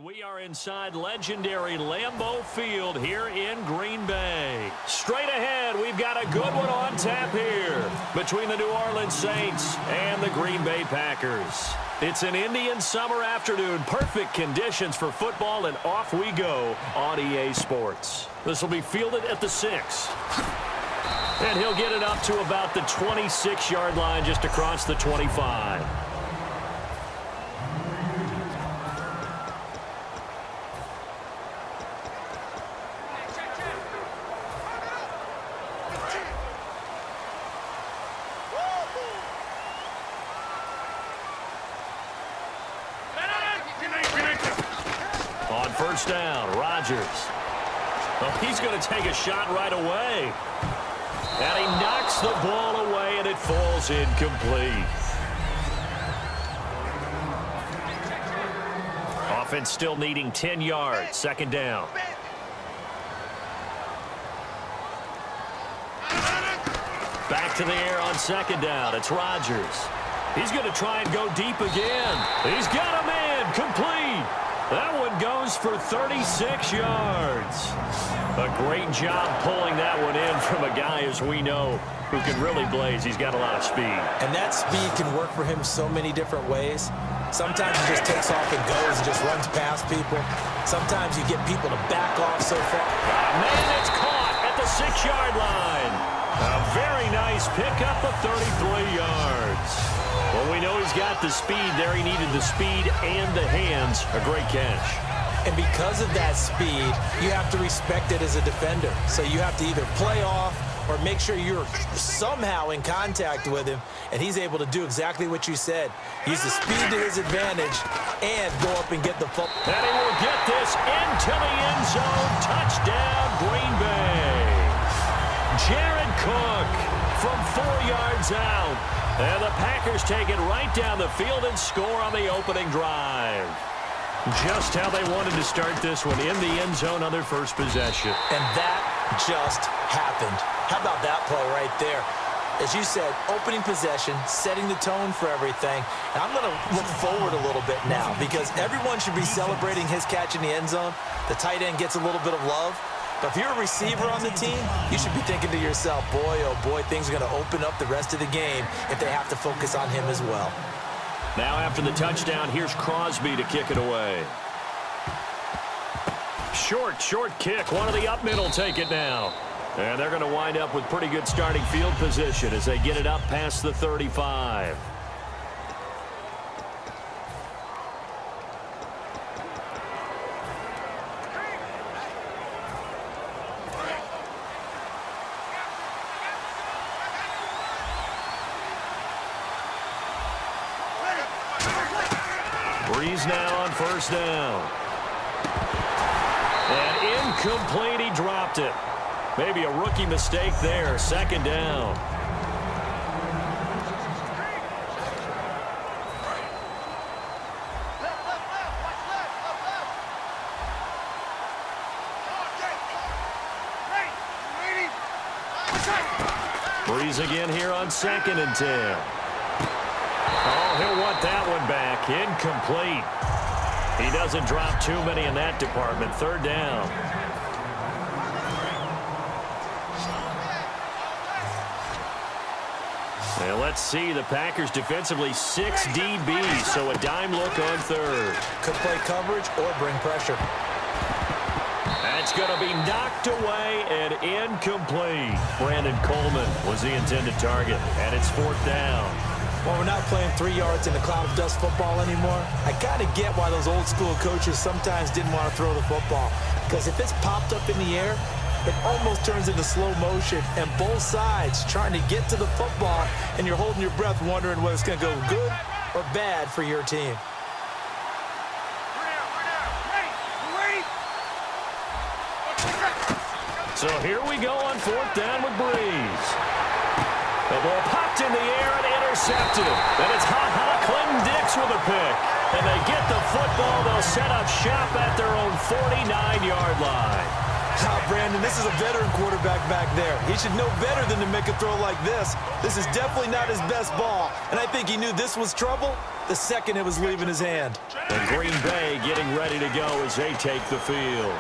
We are inside legendary Lambeau Field here in Green Bay. Straight ahead, we've got a good one on tap here between the New Orleans Saints and the Green Bay Packers. It's an Indian summer afternoon, perfect conditions for football, and off we go on EA Sports. This will be fielded at the 6. And he'll get it up to about the 26-yard line just across the 25. On first down, Rodgers. Oh, he's going to take a shot right away. And he knocks the ball away, and it falls incomplete. Offense still needing 10 yards. Second down. Back to the air on second down. It's Rodgers. He's going to try and go deep again. He's got a man. Complete. That one goes for 36 yards. A great job pulling that one in from a guy, as we know, who can really blaze. He's got a lot of speed. And that speed can work for him so many different ways. Sometimes he just takes off and goes and just runs past people. Sometimes you get people to back off so far. Man, it's caught at the 6-yard line. A very nice pickup of 33 yards. Well, we know he's got the speed there. He needed the speed and the hands. A great catch. And because of that speed, you have to respect it as a defender. So you have to either play off or make sure you're somehow in contact with him, and he's able to do exactly what you said. Use the speed to his advantage and go up and get the football. And he will get this into the end zone. Touchdown, Green Bay. Jared Cook from 4 yards out. And the Packers take it right down the field and score on the opening drive. Just how they wanted to start this one, in the end zone on their first possession. And that just happened. How about that play right there? As you said, opening possession, setting the tone for everything. And I'm going to look forward a little bit now because everyone should be celebrating his catch in the end zone. The tight end gets a little bit of love. But if you're a receiver on the team, you should be thinking to yourself, boy, oh boy, things are going to open up the rest of the game if they have to focus on him as well. Now after the touchdown, here's Crosby to kick it away. Short kick. One of the up middle take it now. And they're going to wind up with pretty good starting field position as they get it up past the 35. Breeze now on first down. And incomplete, he dropped it. Maybe a rookie mistake there. Second down. Breeze again here on 2nd and 10. Oh, he'll want that one back. Incomplete. He doesn't drop too many in that department. Third down. And let's see, the Packers defensively 6 DBs, so a dime look on third. Could play coverage or bring pressure. That's going to be knocked away and incomplete. Brandon Coleman was the intended target, and it's 4th down. Well, we're not playing 3 yards in a cloud of dust football anymore. I kind of get why those old school coaches sometimes didn't want to throw the football. Because if it's popped up in the air, it almost turns into slow motion. And both sides trying to get to the football, and you're holding your breath wondering whether it's going to go good or bad for your team. So here we go on 4th down with Breeze. The ball popped in the air and intercepted. And it's Clinton Dix with a pick. And they get the football. They'll set up shop at their own 49-yard line. Brandon, this is a veteran quarterback back there. He should know better than to make a throw like this. This is definitely not his best ball, and I think he knew this was trouble the second it was leaving his hand. And Green Bay getting ready to go as they take the field.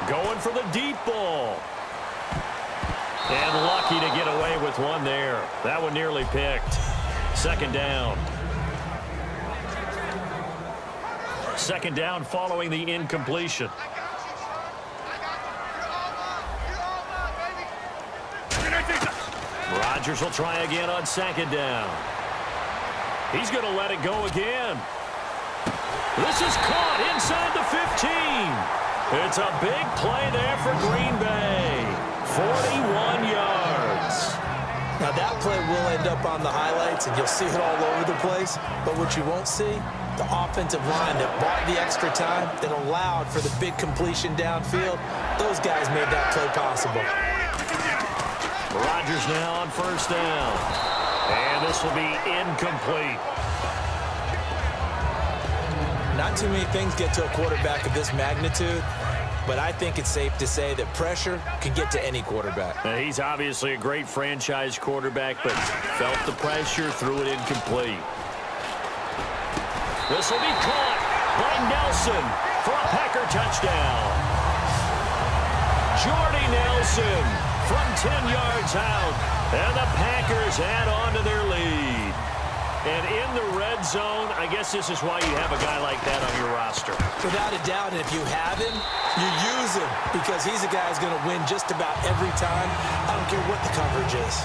Going for the deep ball. And lucky to get away with one there. That one nearly picked. Second down. Second down following the incompletion. Rodgers will try again on second down. He's going to let it go again. This is caught inside the 15. It's a big play there for Green Bay. 41 yards. Now that play will end up on the highlights, and you'll see it all over the place. But what you won't see, the offensive line that bought the extra time, that allowed for the big completion downfield, those guys made that play possible. Rodgers now on first down. And this will be incomplete. Not too many things get to a quarterback of this magnitude, but I think it's safe to say that pressure can get to any quarterback. He's obviously a great franchise quarterback, but felt the pressure, threw it incomplete. This will be caught by Nelson for a Packer touchdown. Jordy Nelson from 10 yards out, and the Packers add on to their lead. And in the red zone, I guess this is why you have a guy like that on your roster. Without a doubt, and if you have him, you use him, because he's a guy who's going to win just about every time. I don't care what the coverage is.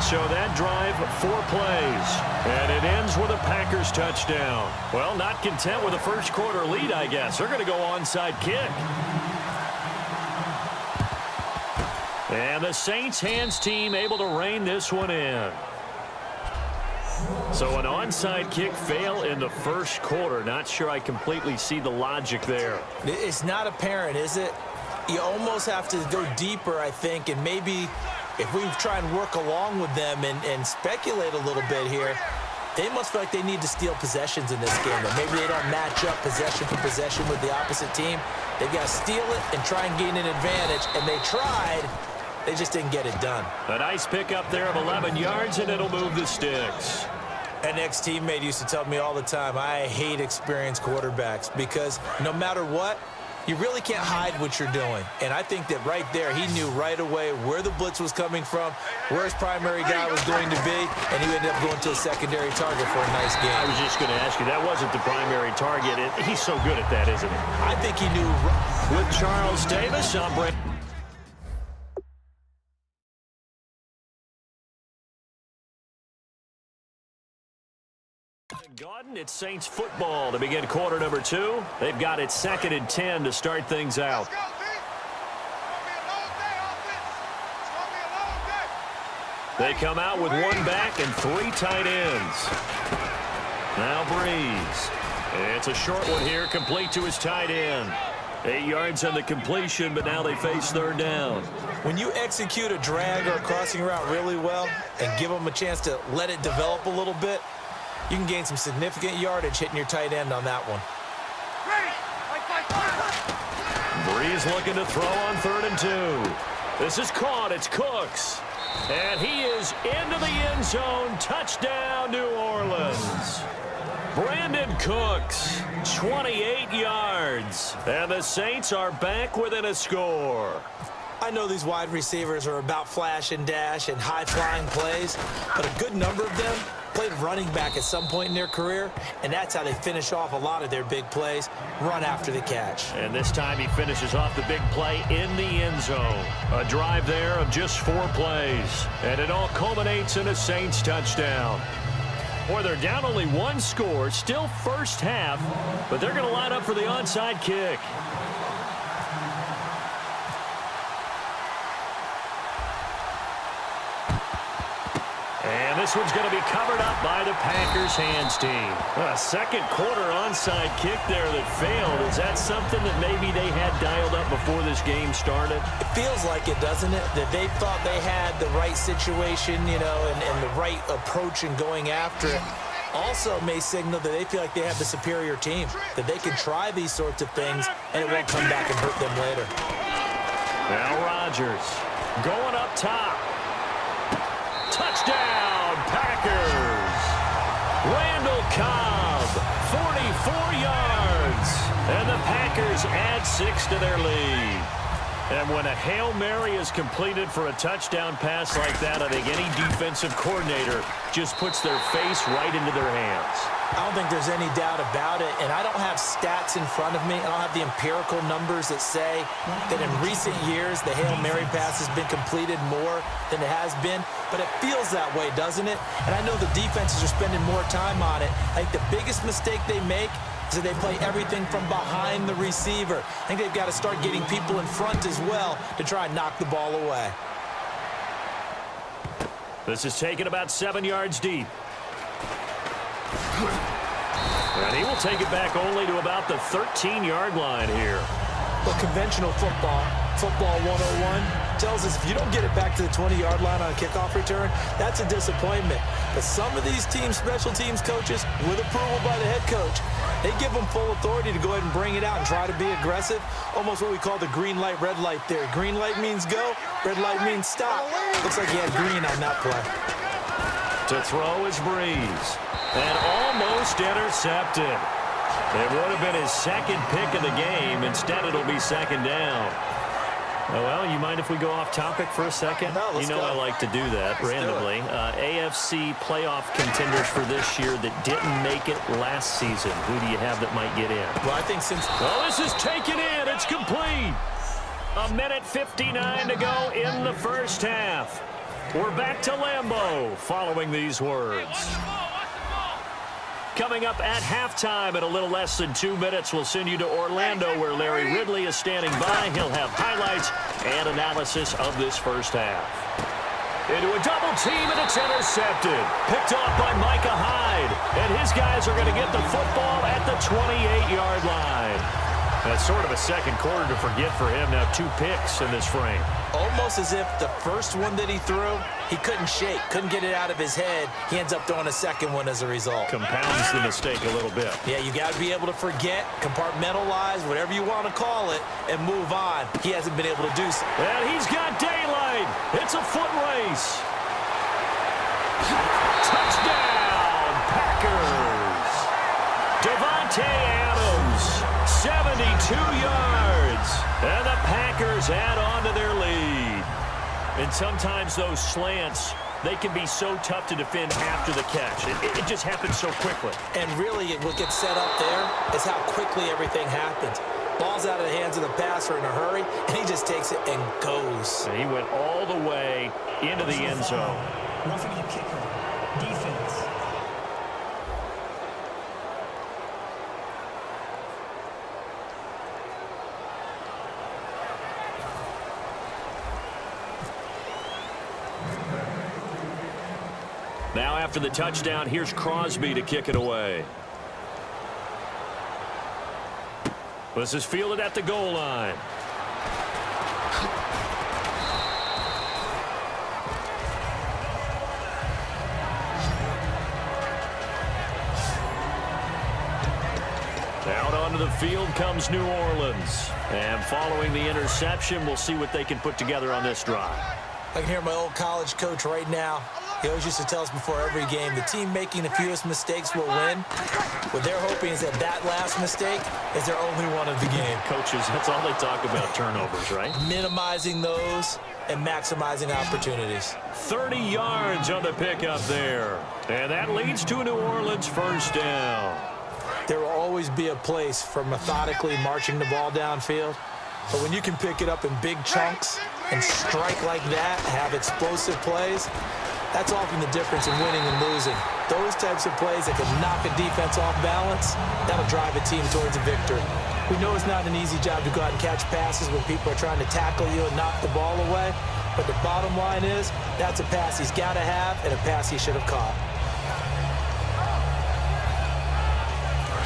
So that drive, 4 plays, and it ends with a Packers touchdown. Well, not content with a first quarter lead, I guess. They're going to go onside kick. And the Saints hands team able to rein this one in. So an onside kick fail in the first quarter. Not sure I completely see the logic there. It's not apparent, is it? You almost have to go deeper, I think, and maybe if we try and work along with them and speculate a little bit here, they must feel like they need to steal possessions in this game. And maybe they don't match up possession for possession with the opposite team. They've got to steal it and try and gain an advantage, and they tried. They just didn't get it done. A nice pickup there of 11 yards, and it'll move the sticks. An ex-teammate used to tell me all the time, I hate experienced quarterbacks because no matter what, you really can't hide what you're doing. And I think that right there, he knew right away where the blitz was coming from, where his primary guy was going to be, and he ended up going to a secondary target for a nice game. I was just going to ask you, that wasn't the primary target. He's so good at that, isn't he? I think he knew. With Charles Davis, I'm Brent. Garden, it's Saints football to begin quarter number 2. They've got it 2nd and 10 to start things out. They come out with 1 back and 3 tight ends. Now Breeze. It's a short one here, complete to his tight end. 8 yards on the completion, but now they face 3rd down. When you execute a drag or a crossing route really well and give them a chance to let it develop a little bit, you can gain some significant yardage hitting your tight end on that one. Breeze looking to throw on 3rd and 2. This is caught. It's Cooks. And he is into the end zone. Touchdown, New Orleans. Brandon Cooks, 28 yards. And the Saints are back within a score. I know these wide receivers are about flash and dash and high-flying plays, but a good number of them played running back at some point in their career, and that's how they finish off a lot of their big plays, run after the catch. And this time he finishes off the big play in the end zone. A drive there of just 4 plays, and it all culminates in a Saints touchdown. Boy, they're down only 1 score, still first half, but they're going to line up for the onside kick. And this one's going to be covered up by the Packers hands team. A second quarter onside kick there that failed. Is that something that maybe they had dialed up before this game started? It feels like it, doesn't it? That they thought they had the right situation, you know, and the right approach in going after it. also may signal that they feel like they have the superior team, that they can try these sorts of things and it won't come back and hurt them later. Now Rodgers going up top. Touchdown, Packers. Randall Cobb, 44 yards. And the Packers add 6 to their lead. And when a Hail Mary is completed for a touchdown pass like that, I think any defensive coordinator just puts their face right into their hands. I don't think there's any doubt about it, and I don't have stats in front of me. I don't have the empirical numbers that say that in recent years the Hail Mary pass has been completed more than it has been, but it feels that way, doesn't it? And I know the defenses are spending more time on it. I think the biggest mistake they make is that they play everything from behind the receiver. I think they've got to start getting people in front as well to try and knock the ball away. This is taken about 7 yards deep. And he will take it back only to about the 13-yard line here. But conventional football 101, tells us if you don't get it back to the 20-yard line on a kickoff return, that's a disappointment. But some of these teams, special teams coaches, with approval by the head coach, they give them full authority to go ahead and bring it out and try to be aggressive. Almost what we call the green light, red light theory. Green light means go, red light means stop. Looks like he had green on that play. To throw is Breeze. And almost intercepted. It would have been his second pick of the game. Instead, it'll be second down. Oh, well, you mind if we go off topic for a second? No, let's you know go. I like to do that randomly. AFC playoff contenders for this year that didn't make it last season. Who do you have that might get in? Well, I think since... Oh, this is taken in. It's complete. 1:59 to go in the first half. We're back to Lambeau following these words. Coming up at halftime in a little less than 2 minutes, we'll send you to Orlando where Larry Ridley is standing by. He'll have highlights and analysis of this first half. Into a double team, and it's intercepted. Picked off by Micah Hyde. And his guys are going to get the football at the 28-yard line. That's sort of a second quarter to forget for him. Now 2 picks in this frame. Almost as if the first one that he threw, he couldn't shake, couldn't get it out of his head. He ends up throwing a second one as a result. Compounds the mistake a little bit. Yeah, you got to be able to forget, compartmentalize, whatever you want to call it, and move on. He hasn't been able to do so. And he's got daylight. It's a foot race. Touchdown, Packers. Devontae Adams, 72 yards. And the Packers add on to their lead. And sometimes those slants, they can be so tough to defend after the catch. It just happens so quickly. And really, what gets set up there is how quickly everything happens. Ball's out of the hands of the passer in a hurry, and he just takes it and goes. And he went all the way into the end zone. Roughing the kicker. Defense. Now after the touchdown, here's Crosby to kick it away. This is fielded at the goal line. Out onto the field comes New Orleans. And following the interception, we'll see what they can put together on this drive. I can hear my old college coach right now. He always used to tell us before every game, the team making the fewest mistakes will win. What they're hoping is that that last mistake is their only one of the game. Coaches, that's all they talk about, turnovers, right? Minimizing those and maximizing opportunities. 30 yards on the pickup there. And that leads to a New Orleans first down. There will always be a place for methodically marching the ball downfield. But when you can pick it up in big chunks and strike like that, have explosive plays, that's often the difference in winning and losing. Those types of plays that can knock a defense off balance, that'll drive a team towards a victory. We know it's not an easy job to go out and catch passes when people are trying to tackle you and knock the ball away. But the bottom line is, that's a pass he's got to have and a pass he should have caught.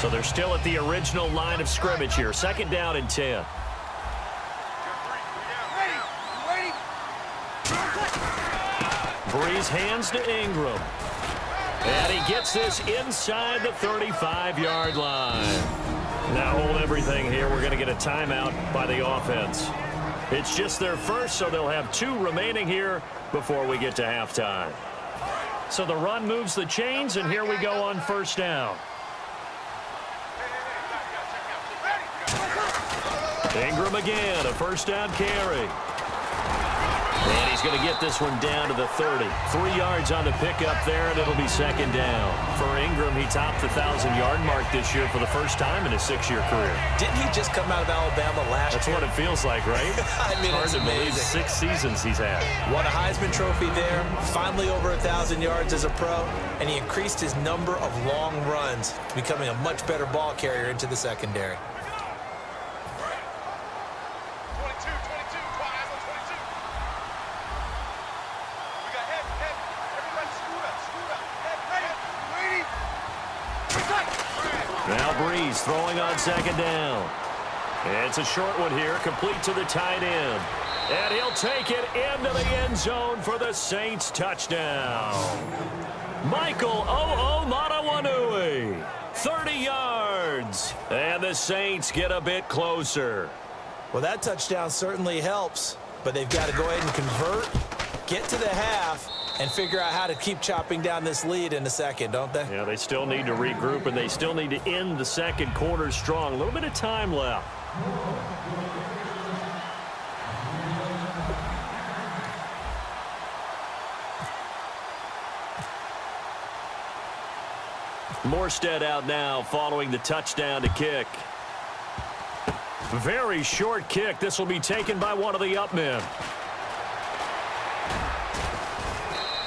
So they're still at the original line of scrimmage here. Second down and 10. Breeze hands to Ingram. And he gets this inside the 35-yard line. Now hold everything here. We're going to get a timeout by the offense. It's just their first, so they'll have 2 remaining here before we get to halftime. So the run moves the chains, and here we go on first down. Ingram again, a first down carry. And he's going to get this one down to the 30. 3 yards on the pickup there, and it'll be second down. For Ingram, he topped the 1,000-yard mark this year for the first time in his 6-year career. Didn't he just come out of Alabama last year? That's what it feels like, right? I mean, hard it's to believe amazing. 6 seasons he's had. Won a Heisman Trophy there, finally over 1,000 yards as a pro, and he increased his number of long runs, becoming a much better ball carrier into the secondary. Now Breeze throwing on second down. It's a short one here, complete to the tight end. And he'll take it into the end zone for the Saints touchdown. Michael O'Matawanui, 30 yards. And the Saints get a bit closer. Well, that touchdown certainly helps, but they've got to go ahead and convert, get to the half, and figure out how to keep chopping down this lead in the second, don't they? Yeah, they still need to regroup, and they still need to end the second quarter strong. A little bit of time left. Morstead out now following the touchdown to kick. Very short kick. This will be taken by one of the up men.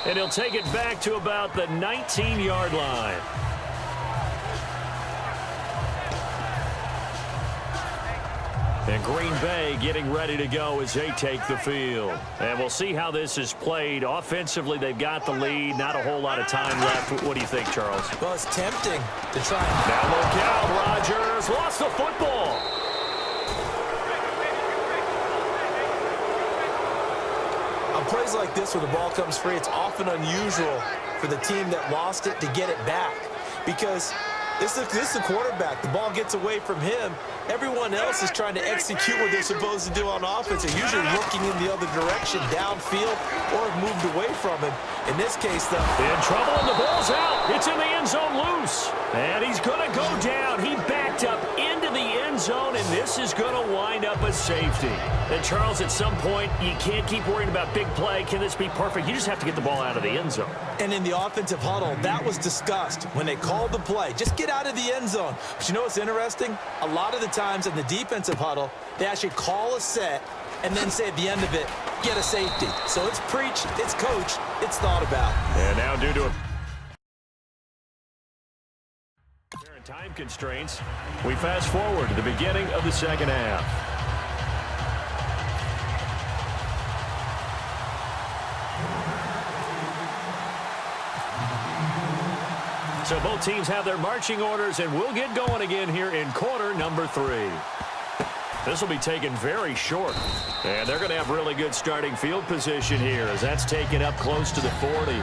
And he'll take it back to about the 19-yard line. And Green Bay getting ready to go as they take the field. And we'll see how this is played. Offensively, they've got the lead. Not a whole lot of time left. What do you think, Charles? Well, it's tempting to try and... Now look out, Rodgers lost the football. On plays like this where the ball comes free, it's often unusual for the team that lost it to get it back. Because this is the quarterback. The ball gets away from him. Everyone else is trying to execute what they're supposed to do on offense. They're usually looking in the other direction, downfield, or have moved away from him. In this case, though... In trouble, and the ball's out. It's in the end zone loose. And he's going to go down. He backed up into the end zone, and this is going to wind up a safety. And, Charles, at some point, you can't keep worrying about big play. Can this be perfect? You just have to get the ball out of the end zone. And in the offensive huddle, that was discussed when they called the play. Just get out of the end zone. But you know what's interesting? A lot of the times in the defensive huddle, they actually call a set and then say at the end of it, get a safety. So it's preached, it's coached, it's thought about. And now due to time constraints, we fast forward to the beginning of the second half. So both teams have their marching orders, and we'll get going again here in quarter number 3. This will be taken very short. And they're going to have really good starting field position here as that's taken up close to the 40.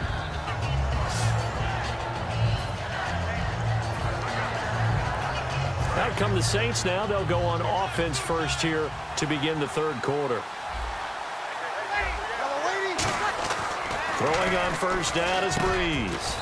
Out come the Saints now. They'll go on offense first here to begin the third quarter. Throwing on first down is Breeze.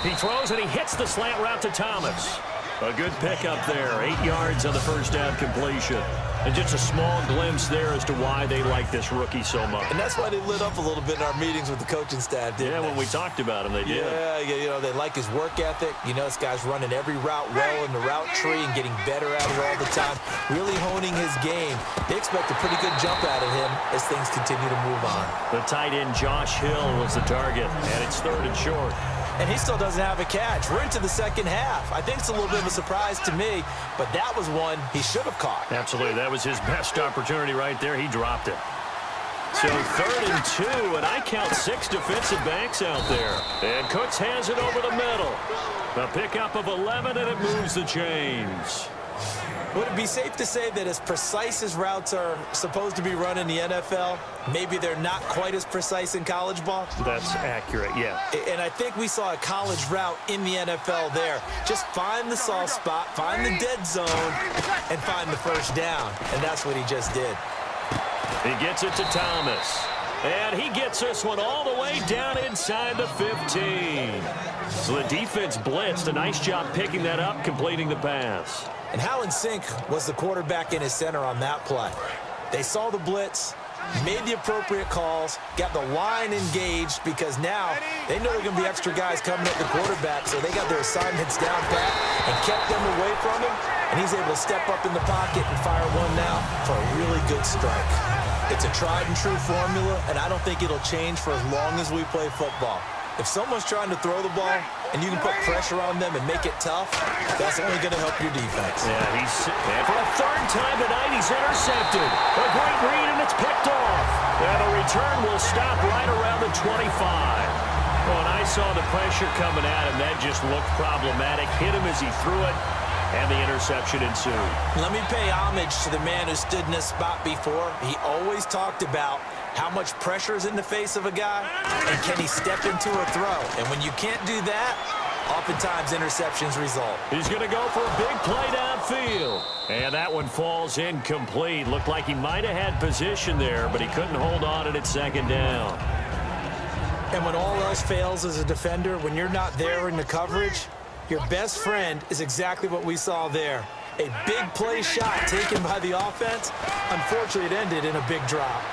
He throws and he hits the slant route to Thomas. A good pickup there. 8 yards on the first down completion. And just a small glimpse there as to why they like this rookie so much. And that's why they lit up a little bit in our meetings with the coaching staff, didn't they? When we talked about him, they did. Yeah, you know, they like his work ethic. You know, this guy's running every route well in the route tree and getting better at it all the time, really honing his game. They expect a pretty good jump out of him as things continue to move on. The tight end Josh Hill was the target, and it's third and short. And he still doesn't have a catch. We're into the second half. I think it's a little bit of a surprise to me, but that was one he should have caught. Absolutely. That was his best opportunity right there. He dropped it. So third and 2, and I count 6 defensive backs out there. And Cooks has it over the middle. A pickup of 11, and it moves the chains. Would it be safe to say that as precise as routes are supposed to be run in the NFL, maybe they're not quite as precise in college ball? That's accurate, yeah. And I think we saw a college route in the NFL there. Just find the soft spot, find the dead zone, and find the first down. And that's what he just did. He gets it to Thomas. And he gets this one all the way down inside the 15. So the defense blitzed. A nice job picking that up, completing the pass. And Howland Sink was the quarterback in his center on that play. They saw the blitz, made the appropriate calls, got the line engaged because now they know there are going to be extra guys coming at the quarterback, so they got their assignments down pat and kept them away from him, and he's able to step up in the pocket and fire one now for a really good strike. It's a tried-and-true formula, and I don't think it'll change for as long as we play football. If someone's trying to throw the ball and you can put pressure on them and make it tough, that's only going to help your defense. Yeah, and for a third time tonight, he's intercepted. A great read, and it's picked off. And the return will stop right around the 25. Well, and I saw the pressure coming at him. That just looked problematic. Hit him as he threw it, and the interception ensued. Let me pay homage to the man who stood in this spot before. He always talked about how much pressure is in the face of a guy, and can he step into a throw? And when you can't do that, oftentimes interceptions result. He's going to go for a big play downfield. And that one falls incomplete. Looked like he might have had position there, but he couldn't hold on at second down. And when all else fails as a defender, when you're not there in the coverage, your best friend is exactly what we saw there. A big play shot taken by the offense. Unfortunately, it ended in a big drop.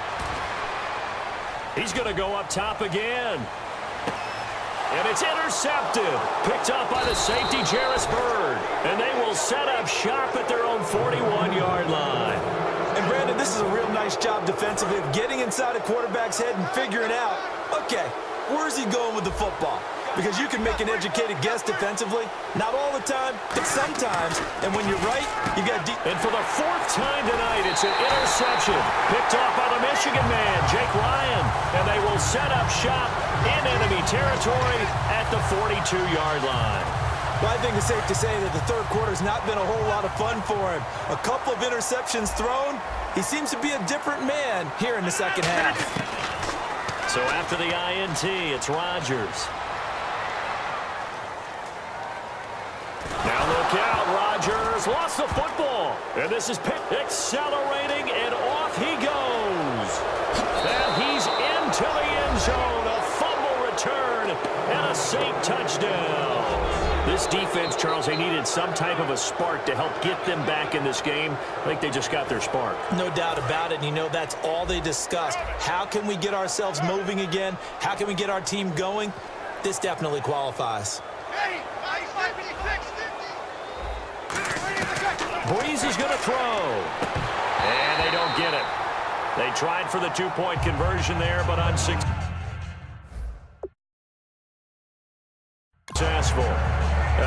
He's going to go up top again. And it's intercepted. Picked up by the safety, Jarris Byrd. And they will set up shop at their own 41-yard line. And, Brandon, this is a real nice job defensively of getting inside a quarterback's head and figuring out, okay, where's he going with the football? Because you can make an educated guess defensively. Not all the time, but sometimes. And when you're right, you got deep. And for the fourth time tonight, it's an interception. Picked off by the Michigan man, Jake Ryan. And they will set up shop in enemy territory at the 42-yard line. Well, I think it's safe to say that the third quarter's not been a whole lot of fun for him. A couple of interceptions thrown. He seems to be a different man here in the second half. So after the INT, it's Rodgers. Now look out, Rodgers lost the football. And this is Pitt accelerating, and off he goes. And he's into the end zone. A fumble return and a Saint touchdown. This defense, Charles, they needed some type of a spark to help get them back in this game. I think they just got their spark. No doubt about it. And you know, that's all they discussed. How can we get ourselves moving again? How can we get our team going? This definitely qualifies. Breeze is going to throw. And they don't get it. They tried for the two-point conversion there, but unsuccessful.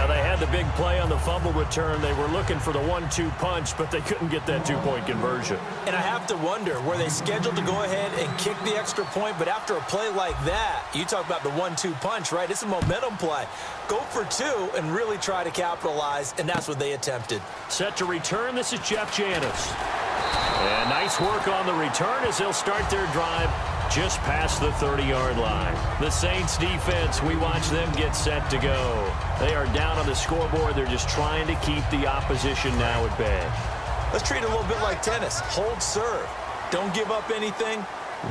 They had the big play on the fumble return. They were looking for the 1-2 punch, but they couldn't get that two-point conversion. And I have to wonder, were they scheduled to go ahead and kick the extra point? But after a play like that, you talk about the 1-2 punch, right? It's a momentum play. Go for two and really try to capitalize, and that's what they attempted. Set to return, this is Jeff Janis. And nice work on the return as they'll start their drive just past the 30-yard line. The Saints defense, we watch them get set to go. They are down on the scoreboard. They're just trying to keep the opposition now at bay. Let's treat it a little bit like tennis. Hold serve. Don't give up anything.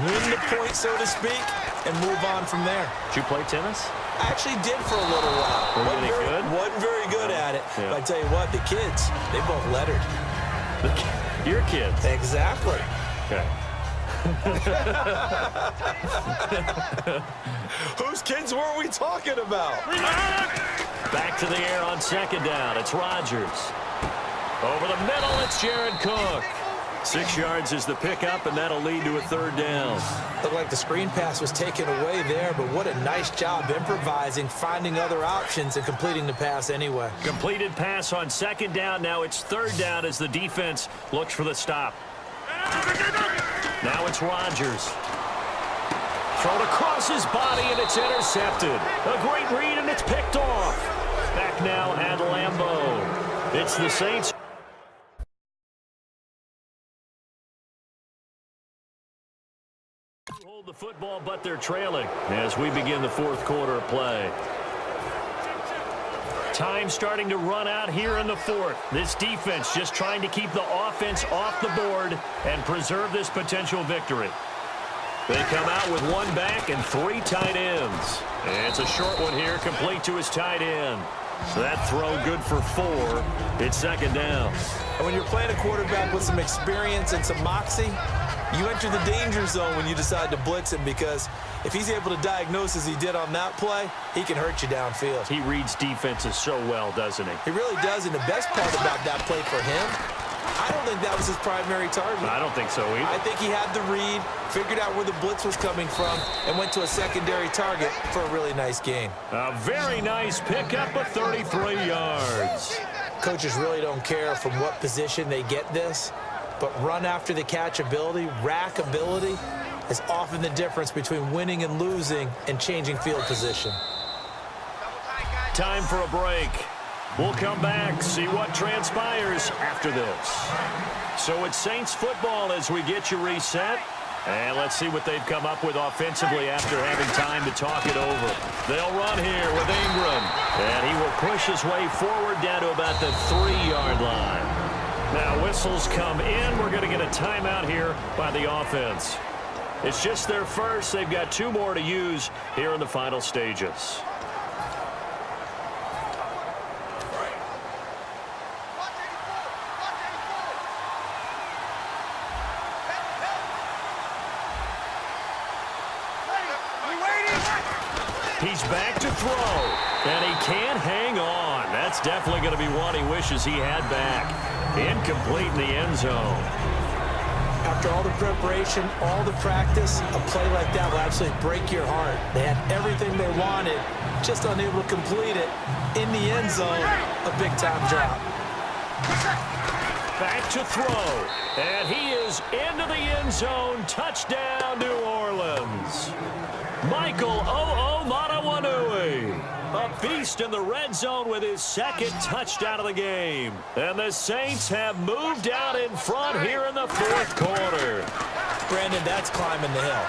Win the point, so to speak, and move on from there. Did you play tennis? I actually did for a little while. Were you good? Wasn't very good at it. Yeah. But I tell you what, the kids, they both lettered. Your kids? Exactly. Okay. Whose kids were we talking about? Back to the air on second down. It's Rodgers. Over the middle, it's Jared Cook. 6 yards is the pickup, and that'll lead to a third down. Looked like the screen pass was taken away there, but what a nice job improvising, finding other options, and completing the pass anyway. Completed pass on second down. Now it's third down as the defense looks for the stop. Now it's Rodgers. Thrown across his body, and it's intercepted. A great read, and it's picked off. Back now at Lambeau. It's the Saints. football, but they're trailing as we begin the fourth quarter of play. Time starting to run out here in the fourth. This defense just trying to keep the offense off the board and preserve this potential victory. They come out with one back and three tight ends. And it's a short one here, complete to his tight end. So that throw good for 4. It's second down. And when you're playing a quarterback with some experience and some moxie, you enter the danger zone when you decide to blitz him, because if he's able to diagnose as he did on that play, he can hurt you downfield. He reads defenses so well, doesn't he? He really does, and the best part about that play for him, I don't think that was his primary target. I don't think so either. I think he had the read, figured out where the blitz was coming from, and went to a secondary target for a really nice gain. A very nice pickup of 33 yards. Coaches really don't care from what position they get this, but run after the catch ability, rack ability, is often the difference between winning and losing and changing field position. Time for a break. We'll come back, see what transpires after this. So it's Saints football as we get you reset. And let's see what they've come up with offensively after having time to talk it over. They'll run here with Ingram. And he will push his way forward down to about the 3-yard line. Now whistles come in. We're going to get a timeout here by the offense. It's just their first. They've got 2 more to use here in the final stages. He's back to throw, and he can't hang on. That's definitely going to be one he wishes he had back. Incomplete in the end zone. After all the preparation, all the practice, a play like that will absolutely break your heart. They had everything they wanted, just unable to complete it. In the end zone, a big-time drop. Back to throw, and he is into the end zone. Touchdown, New Orleans. Michael Onwenu, a beast in the red zone with his second touchdown of the game. And the Saints have moved out in front here in the fourth quarter. Brandon, that's climbing the hill.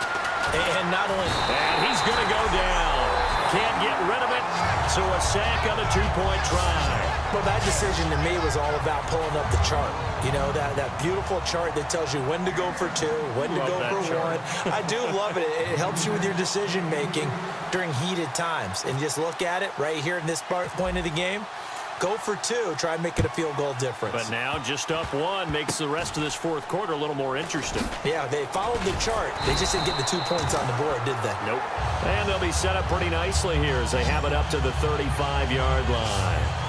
And not only... And he's going to go down. Can't get rid of it, so a sack on the 2-point try. Well, that decision to me was all about pulling up the chart. You know, that beautiful chart that tells you when to go for 2, when to go for 1. I do love it. It helps you with your decision-making during heated times. And just look at it right here in this point of the game. Go for 2. Try and make it a field goal difference. But now just up 1 makes the rest of this fourth quarter a little more interesting. Yeah, they followed the chart. They just didn't get the 2 points on the board, did they? Nope. And they'll be set up pretty nicely here as they have it up to the 35-yard line.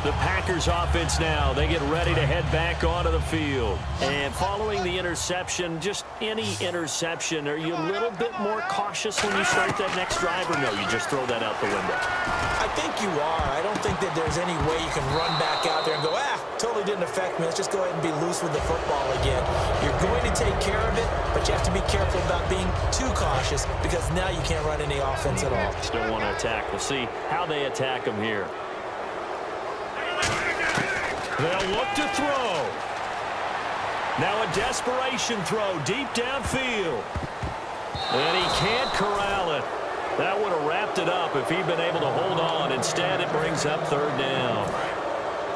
The Packers offense now, they get ready to head back onto the field. And following the interception, just any interception, are you a little bit more cautious when you start that next drive, or no, you just throw that out the window? I think you are. I don't think that there's any way you can run back out there and go, totally didn't affect me. Let's just go ahead and be loose with the football again. You're going to take care of it, but you have to be careful about being too cautious, because now you can't run any offense at all. Still want to attack. We'll see how they attack them here. They'll look to throw. Now a desperation throw deep downfield. And he can't corral it. That would have wrapped it up if he'd been able to hold on. Instead, it brings up 3rd down.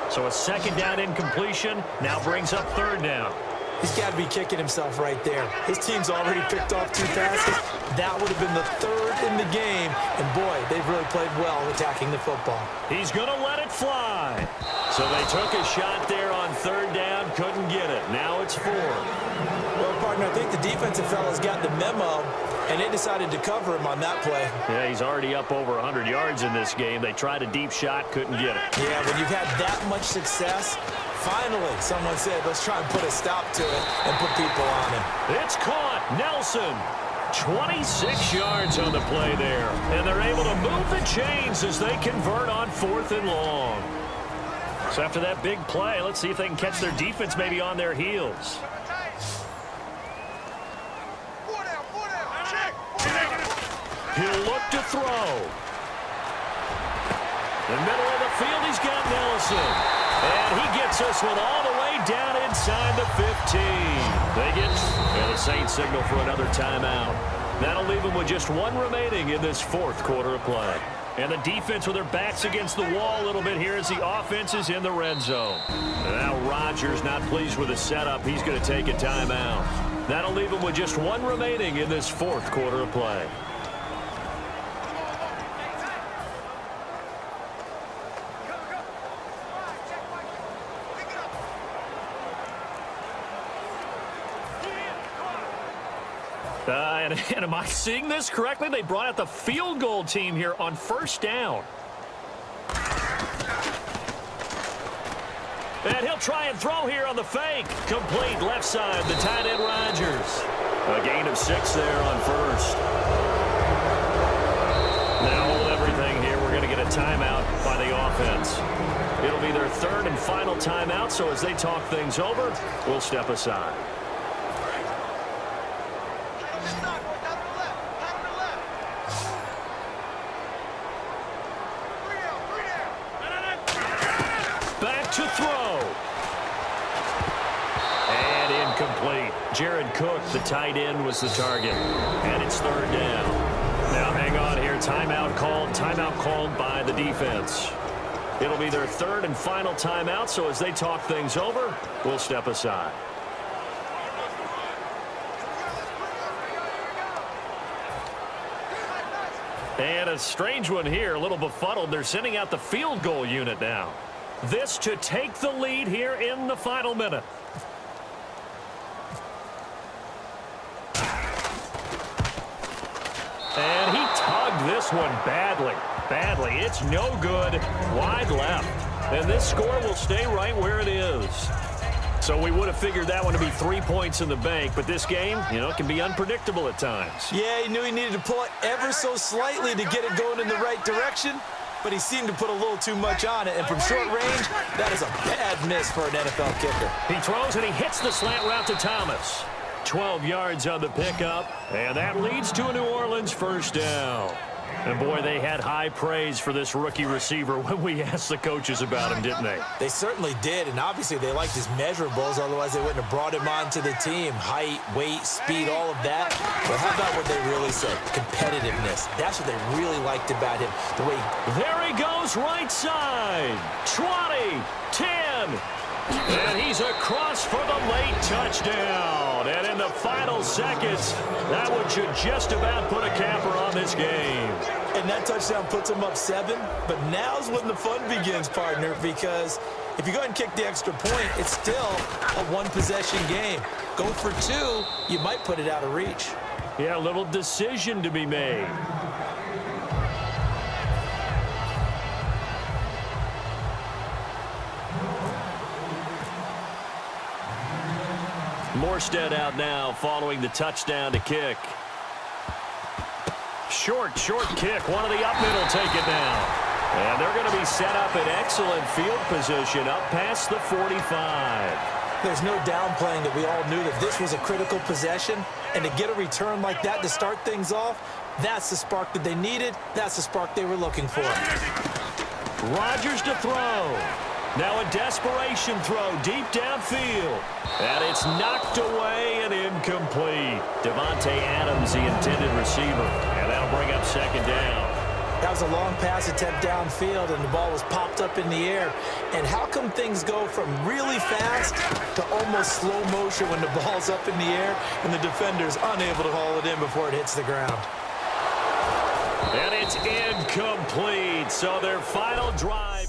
So a 2nd down incompletion now brings up 3rd down. He's got to be kicking himself right there. His team's already picked off 2 passes. That would have been the 3rd in the game. And, boy, they've really played well attacking the football. He's going to let it fly. So they took a shot there on 3rd down, couldn't get it. Now it's 4. Well, partner, I think the defensive fellas got the memo, and they decided to cover him on that play. Yeah, he's already up over 100 yards in this game. They tried a deep shot, couldn't get it. Yeah, when you've had that much success, finally someone said, let's try and put a stop to it and put people on him. It's caught. Nelson. 26 yards on the play there. And they're able to move the chains as they convert on 4th and long. So after that big play, let's see if they can catch their defense maybe on their heels. He'll look to throw. In the middle of the field, he's got Nelson. And he gets this one all the way down inside the 15. They get the Saints signal for another timeout. That'll leave them with just one remaining in this fourth quarter of play. And the defense with their backs against the wall a little bit here as the offense is in the red zone. And now Rodgers not pleased with the setup. He's going to take a timeout. That'll leave him with just one remaining in this fourth quarter of play. And am I seeing this correctly? They brought out the field goal team here on first down. And he'll try and throw here on the fake. Complete left side, the tight end Rodgers. A gain of 6 there on first. Now hold everything here. We're going to get a timeout by the offense. It'll be their third and final timeout, so as they talk things over, we'll step aside. To throw. And incomplete. Jared Cook, the tight end, was the target. And it's third down. Now hang on here. Timeout called by the defense. It'll be their third and final timeout, so as they talk things over, we'll step aside. And a strange one here, a little befuddled. They're sending out the field goal unit now. This to take the lead here in the final minute. And he tugged this one badly. It's no good. Wide left. And this score will stay right where it is. So we would have figured that one to be 3 points in the bank, but this game, it can be unpredictable at times. Yeah, he knew he needed to pull it ever so slightly to get it going in the right direction. But he seemed to put a little too much on it. And from short range, that is a bad miss for an NFL kicker. He throws and he hits the slant route to Thomas. 12 yards on the pickup. And that leads to a New Orleans first down. And, boy, they had high praise for this rookie receiver when we asked the coaches about him, didn't they? They certainly did, and obviously they liked his measurables. Otherwise, they wouldn't have brought him onto the team. Height, weight, speed, all of that. But how about what they really said? Competitiveness. That's what they really liked about him. The way there he goes, right side. 20, 10. And he's across for the late touchdown. And in the final seconds, that one should just about put a capper on this game. And that touchdown puts him up 7. But now's when the fun begins, partner, because if you go ahead and kick the extra point, it's still a one-possession game. Go for 2, you might put it out of reach. Yeah, a little decision to be made. Morstead out now following the touchdown to kick. Short kick. One of the up middle take it down. And they're going to be set up in excellent field position up past the 45. There's no downplaying that we all knew that this was a critical possession. And to get a return like that to start things off, that's the spark that they needed. That's the spark they were looking for. Rodgers to throw. Now a desperation throw deep downfield. And it's knocked away and incomplete. Devontae Adams, the intended receiver. And that'll bring up second down. That was a long pass attempt downfield, and the ball was popped up in the air. And how come things go from really fast to almost slow motion when the ball's up in the air and the defender's unable to haul it in before it hits the ground? And it's incomplete. So their final drive.